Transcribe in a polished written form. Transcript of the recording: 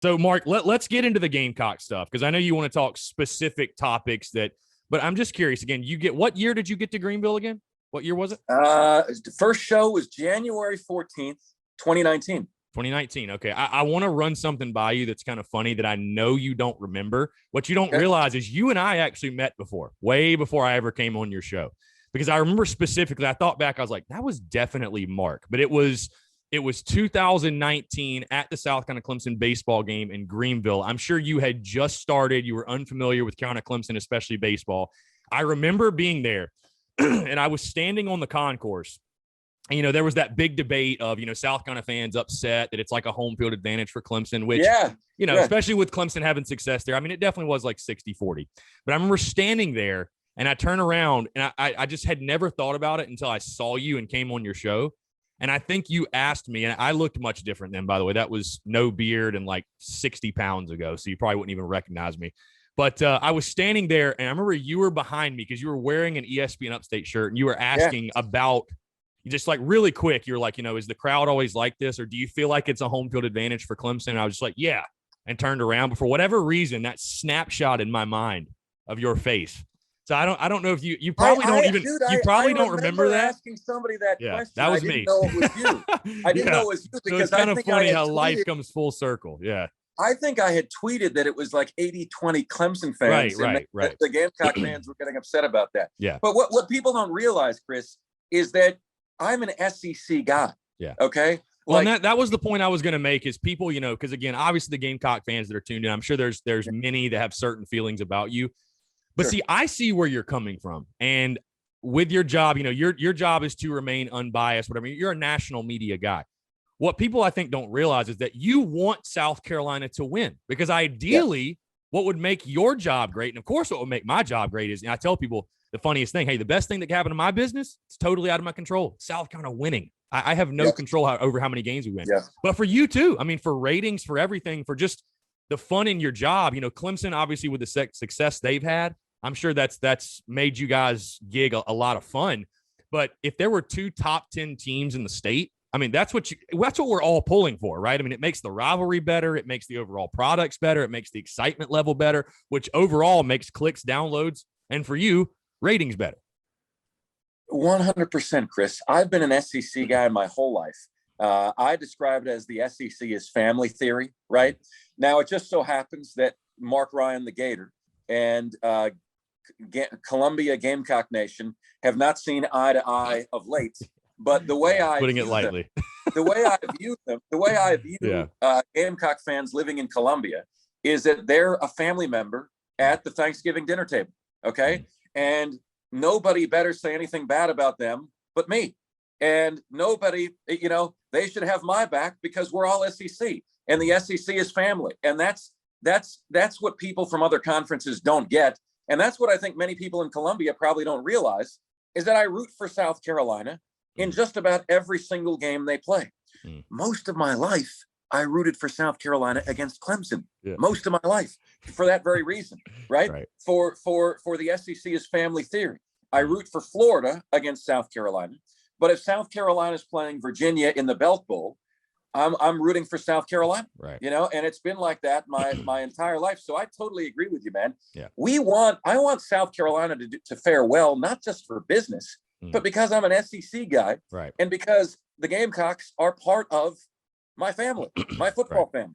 So, Mark, let's get into the Gamecock stuff because I know you want to talk specific topics but I'm just curious. Again, what year did you get to Greenville again? What year was it? The first show was January 14th, 2019. 2019. Okay. I want to run something by you that's kind of funny that I know you don't remember. What you don't realize is you and I actually met before, way before I ever came on your show. Because I remember specifically, I thought back, I was like, that was definitely Mark. But it was 2019 at the South Carolina Clemson baseball game in Greenville. I'm sure you had just started. You were unfamiliar with Carolina Clemson, especially baseball. I remember being there, and I was standing on the concourse. And, there was that big debate of, South Carolina fans upset that it's like a home field advantage for Clemson, which, especially with Clemson having success there. I mean, it definitely was like 60-40. But I remember standing there, and I turned around, and I just had never thought about it until I saw you and came on your show. And I think you asked me, and I looked much different then, by the way. That was no beard and like 60 pounds ago, so you probably wouldn't even recognize me. But I was standing there, and I remember you were behind me because you were wearing an ESPN Upstate shirt, and you were asking about – just like really quick, you're like, is the crowd always like this, or do you feel like it's a home field advantage for Clemson? And I was just like, yeah, and turned around. But for whatever reason, that snapshot in my mind of your face. So I don't know if you probably don't remember that. Asking somebody that question. That was me. I didn't know it was you. I didn't know it was you because it's kind of funny how life comes full circle. Yeah. I think I had tweeted that it was like 80-20 Clemson fans. Right. The Gamecock fans were getting upset about that. Yeah. But what people don't realize, Chris, is that I'm an SEC guy. Yeah. Okay. Well, that was the point I was going to make is people, because again, obviously the Gamecock fans that are tuned in, I'm sure there's many that have certain feelings about you. But see, I see where you're coming from. And with your job, your job is to remain unbiased, whatever. You're a national media guy. What people I think don't realize is that you want South Carolina to win because ideally what would make your job great, and of course what would make my job great is, and I tell people the funniest thing, hey, the best thing that can happen to my business, it's totally out of my control. South Carolina winning. I have no control over how many games we win. Yeah. But for you too, I mean, for ratings, for everything, for just the fun in your job, Clemson, obviously with the success they've had, I'm sure that's made you guys gig a lot of fun. But if there were two top 10 teams in the state, I mean, that's what we're all pulling for, right? I mean, it makes the rivalry better. It makes the overall products better. It makes the excitement level better, which overall makes clicks, downloads, and for you, ratings better. 100%, Chris. I've been an SEC guy my whole life. I describe it as the SEC is family theory, right? Now, it just so happens that Marc Ryan, the Gator, and Columbia Gamecock Nation have not seen eye to eye of late. But the way I putting it lightly, the way I view Gamecock fans living in Columbia is that they're a family member at the Thanksgiving dinner table. Okay. And nobody better say anything bad about them but me. And nobody, they should have my back because we're all SEC and the SEC is family. And that's what people from other conferences don't get. And that's what I think many people in Columbia probably don't realize is that I root for South Carolina in just about every single game they play. Most of my life, I rooted for South Carolina against Clemson. Most of my life for that very reason, right? For the SEC is family theory. I root for Florida against South Carolina, but if South Carolina is playing Virginia in the Belk Bowl, I'm rooting for South Carolina, right? And it's been like that my entire life. So I totally agree with you, man. Yeah. I want South Carolina to fare well, not just for business, but because I'm an SEC guy, right? And because the Gamecocks are part of my family, my football family.